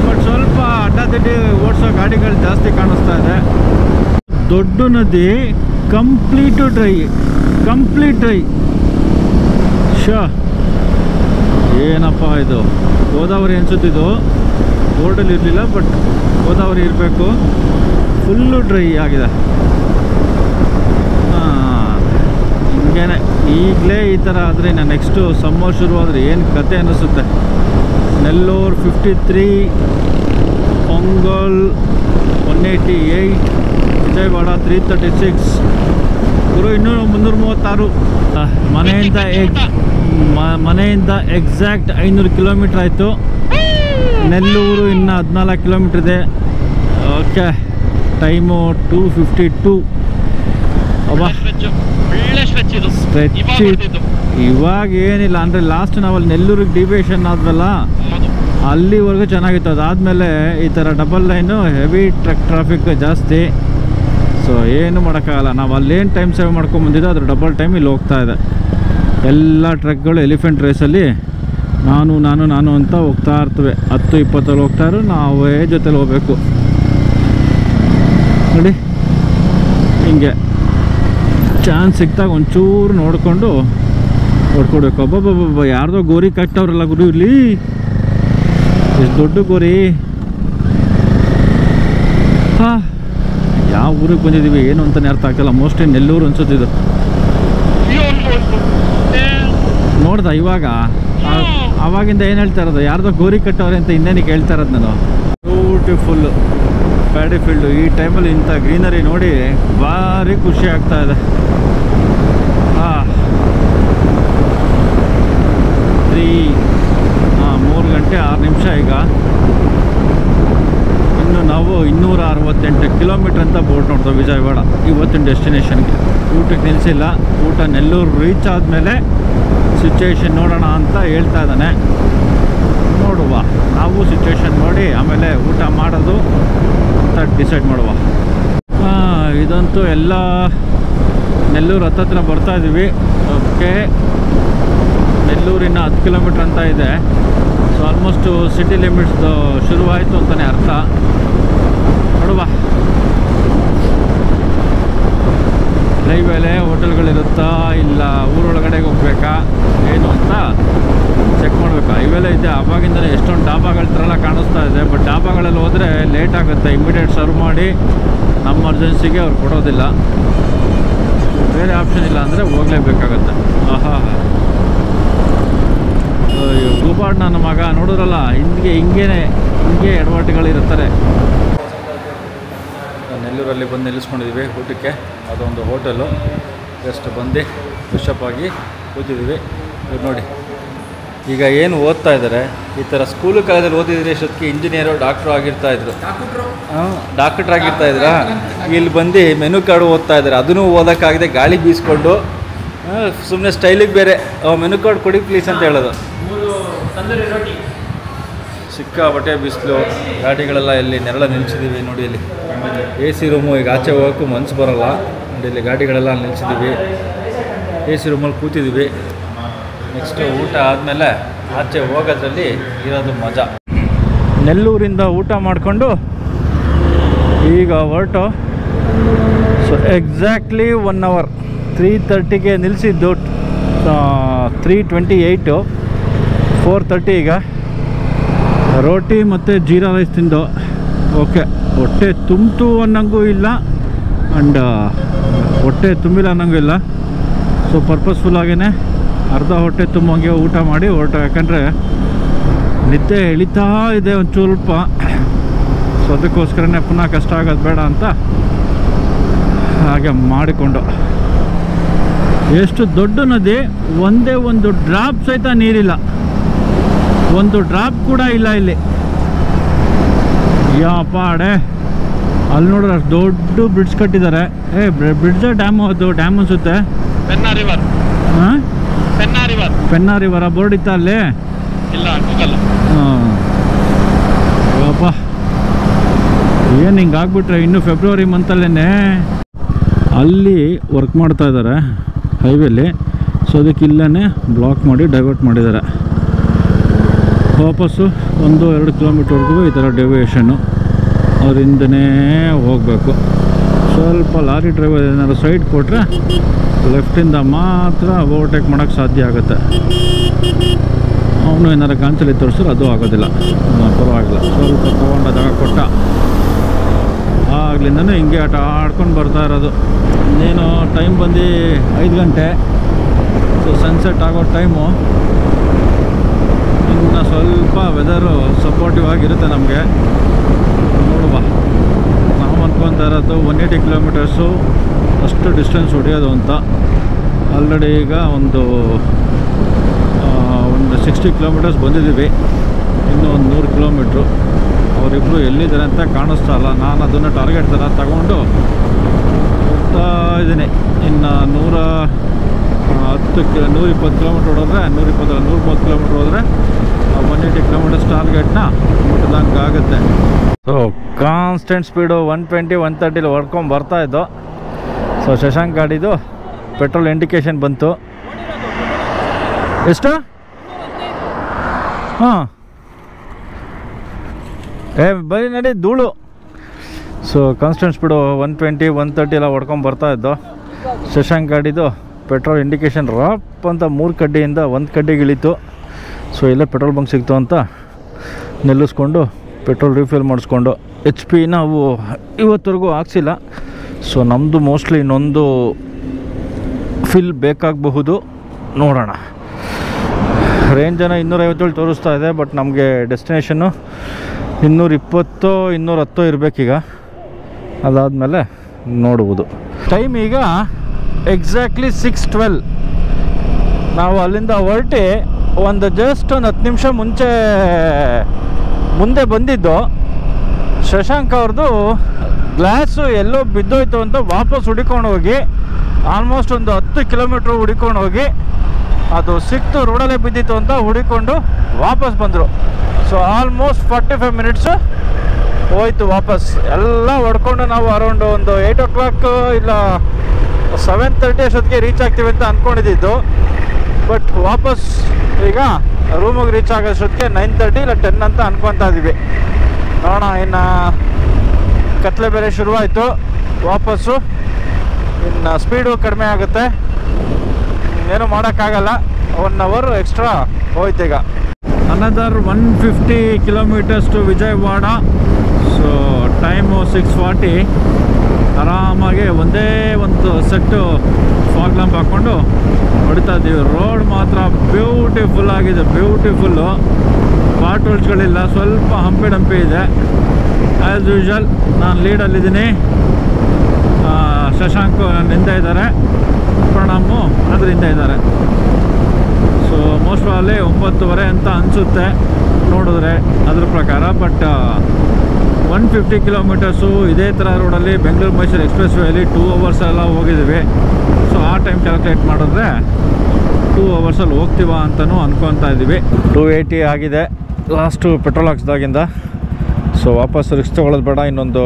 ಬಟ್ ಸ್ವಲ್ಪ ಅಡ್ಡದಿಡ್ಡಿ ಓಡಿಸೋ ಗಾಡಿಗಳು ಜಾಸ್ತಿ ಕಾಣಿಸ್ತಾ ಇದೆ. ದೊಡ್ಡ ನದಿ ಕಂಪ್ಲೀಟ್ ಡ್ರೈ. ಏನಪ್ಪ ಇದು ಗೋದಾವರಿ ಅನ್ಸುತ್ತಿದ್ದು. ಬೋರ್ಡಲ್ಲಿ ಇರಲಿಲ್ಲ, ಬಟ್ ಗೋದಾವರಿ ಇರಬೇಕು. ಫುಲ್ಲು ಡ್ರೈ ಆಗಿದೆ. ಹಿಂಗೇನೆ ಈಗಲೇ ಈ ಥರ ಆದರೆ ನಾನು ನೆಕ್ಸ್ಟು ಸಮ್ಮರ್ ಶುರು ಆದರೆ ಏನು ಕತೆ ಅನ್ನಿಸುತ್ತೆ. ನೆಲ್ಲೂರು 53, ಪೊಂಗಲ್ 188, ವಿಜಯವಾಡ 336. ಗುರು ಇನ್ನೂ 336. ಮನೆಯಿಂದ ಎಕ್ಸಾಕ್ಟ್ 500 ಕಿಲೋಮೀಟ್ರ್ ಆಯಿತು. ನೆಲ್ಲೂರು ಇನ್ನು 14 ಕಿಲೋಮೀಟ್ರ್ ಇದೆ. Okay, time 2:52. ಸ್ಟ್ರೆಚ್ ಇವಾಗ ಏನಿಲ್ಲ ಅಂದರೆ ಲಾಸ್ಟ್ ನಾವಲ್ಲಿ ನೆಲ್ಲೂರಿಗೆ ಡಿವಿಯೇಷನ್ ಆದ್ವಲ್ಲ, ಅಲ್ಲಿವರೆಗೂ ಚೆನ್ನಾಗಿತ್ತು. ಅದಾದಮೇಲೆ ಈ ಥರ ಡಬಲ್ ಲೈನು ಹೆವಿ ಟ್ರಾಫಿಕ್ ಜಾಸ್ತಿ. ಸೊ ಏನು ಮಾಡೋಕ್ಕಾಗಲ್ಲ. ನಾವು ಅಲ್ಲೇನು ಟೈಮ್ ಸೇವ್ ಮಾಡ್ಕೊಂಬಂದಿದ್ದೋ ಅದ್ರ ಡಬಲ್ ಟೈಮ್ ಇಲ್ಲಿ ಹೋಗ್ತಾ ಇದೆ. ಎಲ್ಲ ಟ್ರಕ್ಗಳು ಎಲಿಫೆಂಟ್ ರೇಸಲ್ಲಿ ನಾನು ಅಂತ ಹೋಗ್ತಾ ಇರ್ತವೆ. 10-20 ಹೋಗ್ತಾಯಿದ್ರು, ನಾವೇ ಜೊತೆಲಿ ಹೋಗ್ಬೇಕು ನೋಡಿ. ಹಿಂಗೆ ಚಾನ್ಸ್ ಸಿಕ್ತಾಗ ಒಂಚೂರು ನೋಡಿಕೊಂಡು ಹೊಡ್ಕೊಡ್ಬೇಕು. ಒಬ್ಬೊಬ್ಬೊಬ್ಬ ಯಾರ್ದೋ ಗೋರಿ ಕಟ್ಟವ್ರಲ್ಲ ಗುರು, ಇಲ್ಲಿ ಎಷ್ಟು ದೊಡ್ಡ ಗೋರಿ. ಹಾಂ, ಯಾವ ಊರಿಗೆ ಬಂದಿದ್ದೀವಿ ಏನು ಅಂತಲೇ ಅರ್ಥ ಆಗ್ತಿಲ್ಲ. ಮೋಸ್ಟ್ಲಿ ನೆಲ್ಲೂರು ಅನ್ಸುತ್ತಿದ್ದು. ನೋಡ್ದ ಇವಾಗ ಆವಾಗಿಂದ ಏನು ಹೇಳ್ತಾ ಇರೋದು, ಯಾರ್ದೋ ಗೋರಿ ಕಟ್ಟವ್ರೆ ಅಂತ ಇನ್ನೇನಿಗೆ ಹೇಳ್ತಾ ಇರೋದು ನಾನು. Beautiful paddy field. ಈ ಟೈಮಲ್ಲಿ ಇಂಥ ಗ್ರೀನರಿ ನೋಡಿ ಭಾರಿ ಖುಷಿ ಆಗ್ತಾ ಇದೆ. 3 ಗಂಟೆ 6 ನಿಮಿಷ ಈಗ. ಇನ್ನು ನಾವು 268 ಕಿಲೋಮೀಟ್ರ್ ಅಂತ ಬೋರ್ಡ್ ನೋಡ್ತೇವೆ ವಿಜಯವಾಡ ಇವತ್ತಿನ ಡೆಸ್ಟಿನೇಷನ್ಗೆ. ಊಟಕ್ಕೆ ನಿಲ್ಲಿಸಿಲ್ಲ. ಊಟ ನೆಲ್ಲೂರು ರೀಚ್ ಆದಮೇಲೆ ಸಿಚುವೇಶನ್ ನೋಡೋಣ ಅಂತ ಹೇಳ್ತಾ ಇದ್ದಾನೆ. ನೋಡುವ, ನಾವು ಸಿಚುವೇಶನ್ ನೋಡಿ ಆಮೇಲೆ ಊಟ ಮಾಡೋದು ಅಂತ ಡಿಸೈಡ್ ಮಾಡುವ. ಇದಂತೂ ಎಲ್ಲ ನೆಲ್ಲೂರು ಹತ್ತತ್ರ ಬರ್ತಾ ಇದ್ದೀವಿ. ಓಕೆ, ನೆಲ್ಲೂರಿನ 10 ಕಿಲೋಮೀಟ್ರ್ ಅಂತ ಇದೆ. ಸೊ ಆಲ್ಮೋಸ್ಟು ಸಿಟಿ ಲಿಮಿಟ್ಸ್ದು ಶುರುವಾಯಿತು ಅಂತಲೇ ಅರ್ಥ. ನೋಡುವ, ಹೈವೇಲೆ ಹೋಟೆಲ್ಗಳಿರುತ್ತಾ ಇಲ್ಲ ಊರೊಳಗಡೆಗೆ ಹೋಗ್ಬೇಕಾ ಏನು ಅಂತ ಚೆಕ್ ಮಾಡಬೇಕು. ಹೈವೇಲೆ ಇದೆ, ಆವಾಗಿಂದಲೇ ಎಷ್ಟೊಂದು ಡಾಬಾಗಳ ಥರ ಎಲ್ಲ ಕಾಣಿಸ್ತಾ ಇದೆ. ಬಟ್ ಡಾಬಾಗಳಲ್ಲಿ ಹೋದರೆ ಲೇಟ್ ಆಗುತ್ತೆ. ಇಮಿಡಿಯೇಟ್ ಸರ್ವ್ ಮಾಡಿ ನಮ್ಮ ಅರ್ಜೆನ್ಸಿಗೆ ಅವ್ರು ಕೊಡೋದಿಲ್ಲ. ಬೇರೆ ಆಪ್ಷನ್ ಇಲ್ಲ ಅಂದರೆ ಹೋಗಲೇಬೇಕಾಗತ್ತೆ. ಆಹಾ, ಗೂಬಾ ಎಡವಾಡ್ ನನ್ನ ಮಗ ನೋಡಿದ್ರಲ್ಲ, ಹಿಂಗೆ ಎಡವಾಟುಗಳಿರ್ತಾರೆ. ನೆಲ್ಲೂರಲ್ಲಿ ಬಂದು ನಿಲ್ಲಿಸ್ಕೊಂಡಿದ್ದೀವಿ ಊಟಕ್ಕೆ. ಅದೊಂದು ಹೋಟೆಲು. ಜಸ್ಟ್ ಬಂದು ಫ್ರೆಶಪ್ ಆಗಿ ಕೂತಿದ್ದೀವಿ. ಇದು ನೋಡಿ, ಈಗ ಏನು ಓದ್ತಾ ಇದ್ದಾರೆ, ಈ ಥರ ಸ್ಕೂಲು ಕಾಲೇಜಲ್ಲಿ ಓದಿದ್ರೆ ಇಷ್ಟೊತ್ತಿಗೆ ಇಂಜಿನಿಯರು ಡಾಕ್ಟ್ರು ಆಗಿರ್ತಾಯಿದ್ರು. ಡಾಕ್ಟ್ರ್ ಆಗಿರ್ತಾಯಿದ್ರಾ? ಇಲ್ಲಿ ಬಂದು ಮೆನು ಕಾರ್ಡು ಓದ್ತಾ ಇದ್ದಾರೆ. ಅದನ್ನು ಓದೋಕ್ಕಾಗದೆ ಗಾಳಿ ಬೀಸ್ಕೊಂಡು ಸುಮ್ಮನೆ ಸ್ಟೈಲಿಗೆ ಬೇರೆ ಮೆನು ಕಾರ್ಡ್ ಕೊಡಿ ಪ್ಲೀಸ್ ಅಂತ ಹೇಳೋದು. ಸಿಕ್ಕಾಪಟ್ಟೆ ಬಿಸಿಲು, ಗಾಡಿಗಳೆಲ್ಲ ಇಲ್ಲಿ ನೆರಳ ನಿಲ್ಲಿಸಿದ್ದೀವಿ. ನೋಡಿ ಇಲ್ಲಿ AC ರೂಮು. ಈಗ ಆಚೆ ಹೋಗೋಕ್ಕೂ ಮನಸ್ಸು ಬರೋಲ್ಲ. ನೋಡಿ ಇಲ್ಲಿ ಗಾಡಿಗಳೆಲ್ಲ ನಿಲ್ಲಿಸಿದ್ದೀವಿ. AC ರೂಮಲ್ಲಿ ಕೂತಿದ್ದೀವಿ. ನೆಕ್ಸ್ಟು ಊಟ ಆದಮೇಲೆ ಆಚೆ ಹೋಗೋದ್ರಲ್ಲಿ ಇರೋದು ಮಜಾ. ನೆಲ್ಲೂರಿಂದ ಊಟ ಮಾಡಿಕೊಂಡು ಈಗ ಹೊರಟು. So exactly 1 hour 3:30ಗೆ ನಿಲ್ಲಿಸಿದ್ದು. 3:28 4:30 ಈಗ ರೋಟಿ ಮತ್ತು ಜೀರಾ ರೈಸ್ ತಿಂದು. ಓಕೆ, ಹೊಟ್ಟೆ ತುಂಬಿತು ಅನ್ನೋಂಗೂ ಇಲ್ಲ ಆ್ಯಂಡ್ ಹೊಟ್ಟೆ ತುಂಬಿಲ್ಲ ಅನ್ನೋಂಗೂ ಇಲ್ಲ. ಸೊ ಪರ್ಪಸ್ಫುಲ್ಲಾಗೇ ಅರ್ಧ ಹೊಟ್ಟೆ ತುಂಬಂಗೆ ಊಟ ಮಾಡಿ ಹೊರಟು. ಯಾಕಂದರೆ ನಿದ್ದೆ ಎಳಿತಾ ಇದೆ ಒಂದು ಸ್ವಲ್ಪ. ಸೊ ಅದಕ್ಕೋಸ್ಕರನೇ ಪುನಃ ಕಷ್ಟ ಆಗೋದು ಬೇಡ ಅಂತ ಹಾಗೆ ಮಾಡಿಕೊಂಡು. ಎಷ್ಟು ದೊಡ್ಡ ನದಿ, ಒಂದೇ ಒಂದು ಡ್ರಾಪ್ ಸಹಿತ ನೀರಿಲ್ಲ, ಒಂದು ಡ್ರಾಪ್ ಕೂಡ ಇಲ್ಲ ಇಲ್ಲಿ. ಯಾಪಾಡೆ ಅಲ್ಲಿ ನೋಡ್ರೆ ಅಷ್ಟು ದೊಡ್ಡ ಬ್ರಿಡ್ಜ್ ಕಟ್ಟಿದ್ದಾರೆ. ಬ್ರಿಡ್ಜ್ ಡ್ಯಾಮ್, ಅದು ಡ್ಯಾಮ್ ಅನ್ಸುತ್ತೆ. ಹಾಂ, ಪೆನ್ನಾ ರಿವರ ಬೋರ್ಡ್ ಇತ್ತ ಅಲ್ಲಿ? ಹಾಂ. ಅಪ್ಪ, ಏನು ಹಿಂಗಾಗ್ಬಿಟ್ರೆ ಇನ್ನು ಫೆಬ್ರವರಿ ಮಂತಲ್ಲೇ ಅಲ್ಲಿ ವರ್ಕ್ ಮಾಡ್ತಾ ಇದ್ದಾರೆ ಹೈವೇಲಿ. ಸೊ ಅದಕ್ಕೆ ಇಲ್ಲೇ ಬ್ಲಾಕ್ ಮಾಡಿ ಡೈವರ್ಟ್ ಮಾಡಿದ್ದಾರೆ. ವಾಪಸ್ಸು 1-2 ಕಿಲೋಮೀಟರ್ವರೆಗೂ ಈ ಥರ ಡೆವಿಯೇಷನ್ನು. ಅವರಿಂದನೇ ಹೋಗಬೇಕು. ಸ್ವಲ್ಪ ಲಾರಿ ಡ್ರೈವರ್ ಏನಾದ್ರು ಸೈಡ್ ಕೊಟ್ಟರೆ ಲೆಫ್ಟಿಂದ ಮಾತ್ರ ಓವರ್ಟೇಕ್ ಮಾಡೋಕ್ಕೆ ಸಾಧ್ಯ ಆಗುತ್ತೆ. ಅವನು ಏನಾರು ಗಾಂಚಲಿ ತೋರಿಸಿದ್ರೆ ಅದು ಆಗೋದಿಲ್ಲ. ಪರವಾಗಿಲ್ಲ, ಸ್ವಲ್ಪ ತೊಗೊಂಡ ಜಾಗ ಕೊಟ್ಟ ಆಗ್ಲಿಂದನೂ ಹಿಂಗೆ ಆಟ ಆಡ್ಕೊಂಡು ಬರ್ತಾ ಇರೋದು. ಇನ್ನೇನು ಟೈಮ್ ಬಂದು 5 ಗಂಟೆ. ಸೊ ಸನ್ಸೆಟ್ ಆಗೋ ಟೈಮು. ಇನ್ನು ಸ್ವಲ್ಪ ವೆದರು ಸಪೋರ್ಟಿವ್ ಆಗಿರುತ್ತೆ ನಮಗೆ. ನೋಡುವ, ನಾವು ಅಂದ್ಕೊತಾ ಇರೋದು 180 ಕಿಲೋಮೀಟರ್ಸು ಅಷ್ಟು ಡಿಸ್ಟೆನ್ಸ್ ಹೊಡೆಯೋದು ಅಂತ. ಆಲ್ರೆಡಿ ಈಗ ಒಂದು 60 ಕಿಲೋಮೀಟರ್ಸ್ ಬಂದಿದ್ದೀವಿ. ಇನ್ನೂ ಒಂದು 100 ಕಿಲೋಮೀಟ್ರು. ಅವರಿಬ್ಬರು ಎಲ್ಲಿದ್ದಾರೆ ಅಂತ ಕಾಣಿಸ್ತಾ ಇಲ್ಲ. ನಾನು ಅದನ್ನು ಟಾರ್ಗೆಟ್ ಥರ ತಗೊಂಡು ಹೋಗ್ತಾ ಇದ್ದೀನಿ. ಇನ್ನು 120 ಕಿಲೋಮೀಟ್ರ್ ಹೊಡೋದ್ರೆ, 130 ಕಿಲೋಮೀಟ್ರ್ ಹೋದರೆ 180 ಕಿಲೋಮೀಟರ್ಸ್ ಟಾರ್ಗೆಟ್ನ ಮುಟ್ಟಿದಂಗೆ ಆಗುತ್ತೆ. ಸೊ ಕಾನ್ಸ್ಟೆಂಟ್ ಸ್ಪೀಡು 120, 130 ಹೊಡ್ಕೊಂಡು ಬರ್ತಾಯಿದ್ದು. ಸೊ ಶಶಾಂಕ್ ಗಾಡಿದು ಪೆಟ್ರೋಲ್ ಇಂಡಿಕೇಶನ್ ಬಂತು. ಎಷ್ಟು? ಹಾಂ, ಬರೀ ನಡಿ ಧೂಳು. ಸೊ ಕಾನ್ಸ್ಟೆಂಟ್ ಸ್ಪೀಡು 120, 130 ಎಲ್ಲ ಹೊಡ್ಕೊಂಡು ಬರ್ತಾಯಿದ್ದು. ಶಶಾಂಕ್ ಗಾಡಿದು ಪೆಟ್ರೋಲ್ ಇಂಡಿಕೇಶನ್ ರಾಪ್ ಅಂತ 3 ಕಡ್ಡಿಯಿಂದ 1 ಕಡ್ಡಿಗೆ ಇಳೀತು. ಸೊ ಇಲ್ಲೇ ಪೆಟ್ರೋಲ್ ಬಂಕ್ ಸಿಕ್ತು ಅಂತ ನಿಲ್ಲಿಸ್ಕೊಂಡು ಪೆಟ್ರೋಲ್ ರಿಫಿಲ್ ಮಾಡಿಸ್ಕೊಂಡು. HP ನಾವು ಇವತ್ತರೆಗೂ ಹಾಕ್ಸಿಲ್ಲ. ಸೊ ನಮ್ಮದು ಮೋಸ್ಟ್ಲಿ ಇನ್ನೊಂದು ಫಿಲ್ ಬೇಕಾಗಬಹುದು, ನೋಡೋಣ. ರೇಂಜನ್ನು 257 ತೋರಿಸ್ತಾ ಇದೆ. ಬಟ್ ನಮಗೆ ಡೆಸ್ಟಿನೇಷನ್ನು 220, 210 ಇರಬೇಕೀಗ. ಅದಾದಮೇಲೆ ನೋಡುವುದು. ಟೈಮ್ ಈಗ ಎಕ್ಸಾಕ್ಟ್ಲಿ 6:12. ನಾವು ಅಲ್ಲಿಂದ ಹೊರಟಿ ಒಂದು ಜಸ್ಟ್ ಒಂದು 10 ನಿಮಿಷ ಮುಂದೆ ಬಂದಿದ್ದು. ಶಶಾಂಕ್ ಅವ್ರದ್ದು ಗ್ಲಾಸು ಎಲ್ಲೋ ಬಿದ್ದೋಯ್ತು ಅಂತ ವಾಪಸ್ ಹುಡಿಕೊಂಡು ಹೋಗಿ ಆಲ್ಮೋಸ್ಟ್ ಒಂದು 10 ಕಿಲೋಮೀಟ್ರ್ ಹುಡಿಕೊಂಡು ಹೋಗಿ ಅದು ಸಿಕ್ತು, ರೋಡಲ್ಲೇ ಬಿದ್ದಿತ್ತು ಅಂತ ಹುಡಿಕೊಂಡು ವಾಪಸ್ ಬಂದರು. ಸೊ ಆಲ್ಮೋಸ್ಟ್ 45 ಮಿನಿಟ್ಸು ಹೋಯ್ತು ವಾಪಸ್. ಎಲ್ಲ ಹೊಡ್ಕೊಂಡು ನಾವು ಅರೌಂಡ್ ಒಂದು 8 o'clock ಇಲ್ಲ 7:30 ಅಷ್ಟೊತ್ತಿಗೆ ರೀಚ್ ಆಗ್ತೀವಿ ಅಂತ ಅಂದ್ಕೊಂಡಿದ್ದು. ಬಟ್ ವಾಪಸ್ ಈಗ ರೂಮಿಗೆ ರೀಚ್ ಆಗೋಷ್ಟೊತ್ತಿಗೆ 9:30 ಇಲ್ಲ 10 ಅಂತ ಅಂದ್ಕೊತಾ ಇದ್ದೀವಿ. ನೋಡೋಣ, ಇನ್ನು ಕತ್ಲೆ ಬೇರೆ ಶುರುವಾಯಿತು. ವಾಪಸ್ಸು ಇನ್ನು ಸ್ಪೀಡು ಕಡಿಮೆ ಆಗುತ್ತೆ, ಏನೂ ಮಾಡೋಕ್ಕಾಗಲ್ಲ. 1 hour ಎಕ್ಸ್ಟ್ರಾ ಹೋಯ್ತು. ಈಗ another 150 kilometres to Vijayawada. So time 6:40. ಆರಾಮಾಗಿ ಒಂದೇ ಒಂದು ಸೆಟ್ಟು ಫಾಗ್ ಲ್ಯಾಂಪ್ ಹಾಕ್ಕೊಂಡು ಹೊಡಿತಾ ಇದ್ದೀವಿ. ರೋಡ್ ಮಾತ್ರ ಬ್ಯೂಟಿಫುಲ್ ಆಗಿದೆ, ಬ್ಯೂಟಿಫುಲ್ಲು. ಪಾರ್ಟ್ ಹೋಲ್ಸ್ಗಳಿಲ್ಲ, ಸ್ವಲ್ಪ ಹಂಪಿ ಡಂಪಿ ಇದೆ. ಆ್ಯಸ್ ಯೂಶ್ವಲ್ ನಾನು ಲೀಡಲ್ಲಿದ್ದೀನಿ, ಶಶಾಂಕ್ ನನ್ನಿಂದ ಇದ್ದಾರೆ, ಪ್ರಣಾಮು ಅದರಿಂದ ಇದ್ದಾರೆ. ಸೊ ಮೋಸ್ಟ್ ಅಲ್ಲಿ 9:30 ಅಂತ ಅನಿಸುತ್ತೆ ನೋಡಿದ್ರೆ ಅದ್ರ ಪ್ರಕಾರ. ಬಟ್ 150 ಕಿಲೋಮೀಟರ್ಸು ಇದೇ ಥರ ರೋಡಲ್ಲಿ ಬೆಂಗಳೂರು ಮೈಸೂರು ಎಕ್ಸ್ಪ್ರೆಸ್ ವೇಯಲ್ಲಿ 2 ಅವರ್ಸ್ ಎಲ್ಲ ಹೋಗಿದ್ದೀವಿ. ಸೊ ಆ ಟೈಮ್ ಕ್ಯಾಲ್ಕುಲೇಟ್ ಮಾಡಿದ್ರೆ 2 ಅವರ್ಸಲ್ಲಿ ಹೋಗ್ತೀವ ಅಂತಲೂ ಅಂದ್ಕೊತಾ ಇದ್ದೀವಿ. 280 ಆಗಿದೆ ಲಾಸ್ಟು ಪೆಟ್ರೋಲ್ ಹಾಕ್ಸ್ದಾಗಿಂದ. ಸೊ ವಾಪಸ್ ರಿಕ್ಸ್ ತೊಗೊಳ್ಳೋದು ಬೇಡ, ಇನ್ನೊಂದು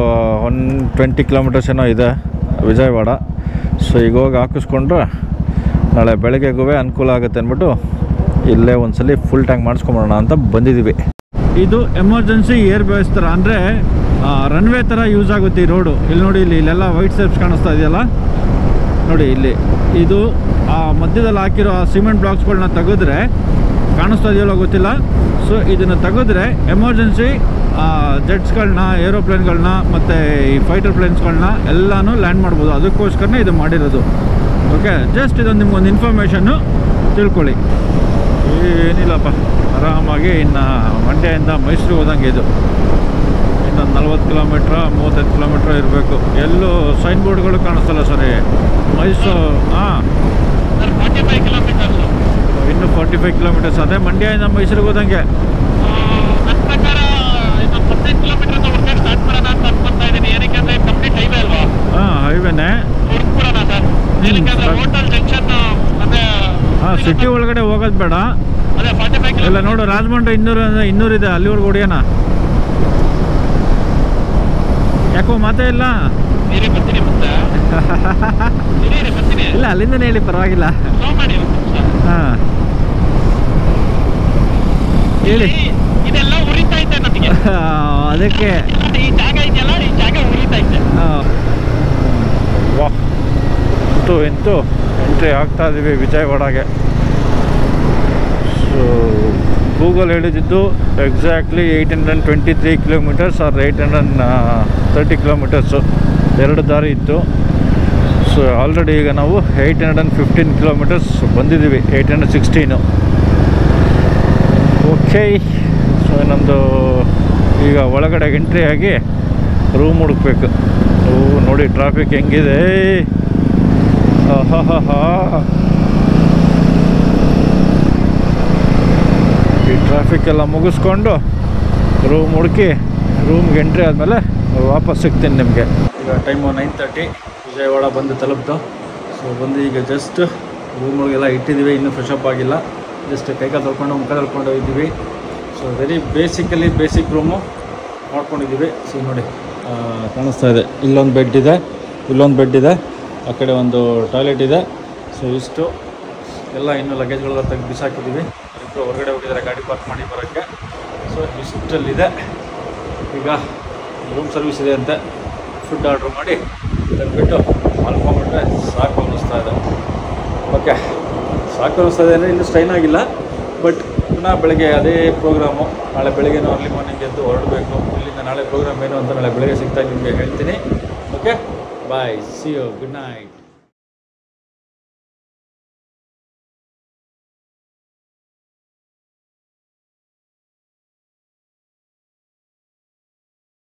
120 ಕಿಲೋಮೀಟರ್ಸ್ ಏನೋ ಇದೆ ವಿಜಯವಾಡ. ಸೊ ಈಗ ಹೋಗಿ ಹಾಕಿಸ್ಕೊಂಡ್ರೆ ನಾಳೆ ಬೆಳಗ್ಗೆಗೂ ಅನುಕೂಲ ಆಗುತ್ತೆ ಅಂದ್ಬಿಟ್ಟು ಇಲ್ಲೇ ಒಂದ್ಸಲಿ ಫುಲ್ ಟ್ಯಾಂಕ್ ಮಾಡಿಸ್ಕೊಂಬೋಣ ಅಂತ ಬಂದಿದ್ದೀವಿ. ಇದು ಎಮರ್ಜೆನ್ಸಿ ಏರ್ ಬೇಸ್ ಥರ, ಅಂದರೆ ರನ್ವೇ ಥರ ಯೂಸ್ ಆಗುತ್ತೆ ಈ ರೋಡು. ಇಲ್ಲಿ ನೋಡಿ, ಇಲ್ಲೆಲ್ಲ ವೈಟ್ ಸ್ಟೆಪ್ಸ್ ಕಾಣಿಸ್ತಾ ಇದೆಯಲ್ಲ ನೋಡಿ, ಇಲ್ಲಿ ಇದು ಆ ಮಧ್ಯದಲ್ಲಿ ಹಾಕಿರೋ ಆ ಸಿಮೆಂಟ್ ಬ್ಲಾಕ್ಸ್ಗಳನ್ನ ತೆಗೆದ್ರೆ ಕಾಣಿಸ್ತಾ ಇದೆಯಲ್ಲ ಗೊತ್ತಿಲ್ಲ. ಸೊ ಇದನ್ನು ತೆಗೆದ್ರೆ ಎಮರ್ಜೆನ್ಸಿ ಜೆಟ್ಸ್ಗಳನ್ನ, ಏರೋಪ್ಲೇನ್ಗಳನ್ನ ಮತ್ತು ಈ ಫೈಟರ್ ಪ್ಲೇನ್ಸ್ಗಳನ್ನ ಎಲ್ಲನೂ ಲ್ಯಾಂಡ್ ಮಾಡ್ಬೋದು. ಅದಕ್ಕೋಸ್ಕರನೇ ಇದು ಮಾಡಿರೋದು. ಓಕೆ, ಜಸ್ಟ್ ಇದೊಂದು ನಿಮ್ಗೊಂದು ಇನ್ಫಾರ್ಮೇಷನ್ನು ತಿಳ್ಕೊಳ್ಳಿ. ಏನಿಲ್ಲಪ್ಪ, ಆರಾಮಾಗಿ ಇನ್ನು ಮಂಡ್ಯದಿಂದ ಮೈಸೂರಿಗೆ ಹೋದಂಗೆ ಇದು. ಇನ್ನೊಂದು 40 ಕಿಲೋಮೀಟ್ರ್ 35 ಕಿಲೋಮೀಟ್ರ್ ಇರಬೇಕು. ಎಲ್ಲೂ ಸೈನ್ ಬೋರ್ಡ್ಗಳು ಕಾಣಿಸ್ತಲ್ಲ ಸರಿ. ಮೈಸೂರು ಇನ್ನು 45 ಕಿಲೋಮೀಟರ್ಸ್. ಅದೇ ಮಂಡ್ಯದಿಂದ ಮೈಸೂರಿಗೆ ಹೋದಂಗೆ. ಹಾಂ, ಹೈವೇನೆ. ಹಾಂ, ಸಿಟಿ ಒಳಗಡೆ ಹೋಗೋದು ಬೇಡ. ಇಲ್ಲ ನೋಡು, ರಾಜಮಂಡ್ರಿ 200 ಇದೆ, ಅಲ್ಲಿವರೆಗೆ ಹೊಡಿಯೋಣ. ಯಾಕೋ ಮಾತೇ ಇಲ್ಲ. ಇಲ್ಲ, ಅಲ್ಲಿಂದನೇ ಹೇಳಿ, ಪರವಾಗಿಲ್ಲ. ಹಾಂ ಹೇಳಿ. ಇದೆಲ್ಲ ಉರಿತಾ ಇದೆ ನಮಗೆ, ಅದಕ್ಕೆ ಈ ಜಾಗ ಇದೆಯಲ್ಲ, ಈ ಜಾಗ ಉರಿತಾ ಇದೆ. ವಾಹ್, ಇಂತೂ ಎಂಟ್ರಿ ಆಗ್ತಾ ಇದ್ದೀವಿ ವಿಜಯವಾಡಗೆ. ಸೊ ಗೂಗಲ್ ಹೇಳಿದ್ದು ಎಕ್ಸಾಕ್ಟ್ಲಿ 823 ಕಿಲೋಮೀಟರ್ಸ್ ಆರ್ 830 ಕಿಲೋಮೀಟರ್ಸು, 2 ದಾರಿ ಇತ್ತು. ಸೊ ಆಲ್ರೆಡಿ ಈಗ ನಾವು 815 ಕಿಲೋಮೀಟರ್ಸ್ ಬಂದಿದ್ದೀವಿ, 816. ಓಕೆ, ಸೊ ನಮ್ಮದು ಈಗ ಒಳಗಡೆ ಎಂಟ್ರಿ ಆಗಿ ರೂಮ್ ಹುಡುಕ್ಬೇಕು. ನೋಡಿ ಟ್ರಾಫಿಕ್ ಹೆಂಗಿದೆ. ಈ ಟ್ರಾಫಿಕ್ ಎಲ್ಲ ಮುಗಿಸ್ಕೊಂಡು ರೂಮ್ ಹುಡುಕಿ ರೂಮ್ಗೆ ಎಂಟ್ರಿ ಆದಮೇಲೆ ವಾಪಸ್ ಸಿಗ್ತೀನಿ ನಿಮಗೆ. ಈಗ ಟೈಮು 9:30, ವಿಜಯವಾಡ ಬಂದು ತಲುಪ್ತು. ಸೊ ಬಂದು ಈಗ ಜಸ್ಟ್ ರೂಮ್ಗಳಿಗೆಲ್ಲ ಇಟ್ಟಿದ್ದೀವಿ, ಇನ್ನೂ ಫ್ರೆಶ್ ಅಪ್ ಆಗಿಲ್ಲ. ಜಸ್ಟ್ ಕೈಕಾಲು ತೊಳ್ಕೊಂಡು ಮುಖ ತೊಳ್ಕೊಂಡು ಇದ್ದೀವಿ. ಸೊ ವೆರಿ ಬೇಸಿಕ್ ರೂಮು ಮಾಡ್ಕೊಂಡಿದ್ದೀವಿ. ಸೊ ನೋಡಿ ಕಾಣಿಸ್ತಾ ಇದೆ, ಇಲ್ಲೊಂದು ಬೆಡ್ ಇದೆ, ಇಲ್ಲೊಂದು ಬೆಡ್ ಇದೆ, ಆ ಕಡೆ ಒಂದು ಟಾಯ್ಲೆಟ್ ಇದೆ. ಸೊ ಇಷ್ಟು ಎಲ್ಲ ಇನ್ನೂ ಲಗೇಜ್ಗಳೆಲ್ಲ ತೆಗೆದು ಬಿಸಾಕಿದ್ದೀವಿ. ಇಬ್ಬರು ಹೊರಗಡೆ ಹೋಗಿದ್ದಾರೆ ಗಾಡಿ ಪಾರ್ಕ್ ಮಾಡಿ ಬರೋಕ್ಕೆ. ಸೊ ಇಷ್ಟಲ್ಲಿದೆ. ಈಗ ರೂಮ್ ಸರ್ವಿಸ್ ಇದೆ ಅಂತೆ, ಫುಡ್ ಆರ್ಡ್ರ್ ಮಾಡಿ ತಂದುಬಿಟ್ಟು ಮಲ್ಕೊಂಡ್ಬಿಟ್ರೆ ಸಾಕು ಅನ್ನಿಸ್ತಾ ಇದೆ. ಓಕೆ, ಸಾಕು ಅನ್ನಿಸ್ತಾ ಇದೆ ಅಂದರೆ ಇನ್ನೂ ಸ್ಟ್ರೈನ್ ಆಗಿಲ್ಲ. ಬಟ್ ಪುನಃ ಬೆಳಗ್ಗೆ ಅದೇ ಪ್ರೋಗ್ರಾಮು. ನಾಳೆ ಬೆಳಗ್ಗೆ ಅರ್ಲಿ ಮಾರ್ನಿಂಗ್ ಎದ್ದು ಹೊರಡಬೇಕು. ಇಲ್ಲಿಂದ ನಾಳೆ ಪ್ರೋಗ್ರಾಮ್ ಏನು ಅಂತ ನಾಳೆ ಬೆಳಗ್ಗೆ ಸಿಗ್ತಾ ನಿಮಗೆ ಹೇಳ್ತೀನಿ. Okay, bye, see you, good night.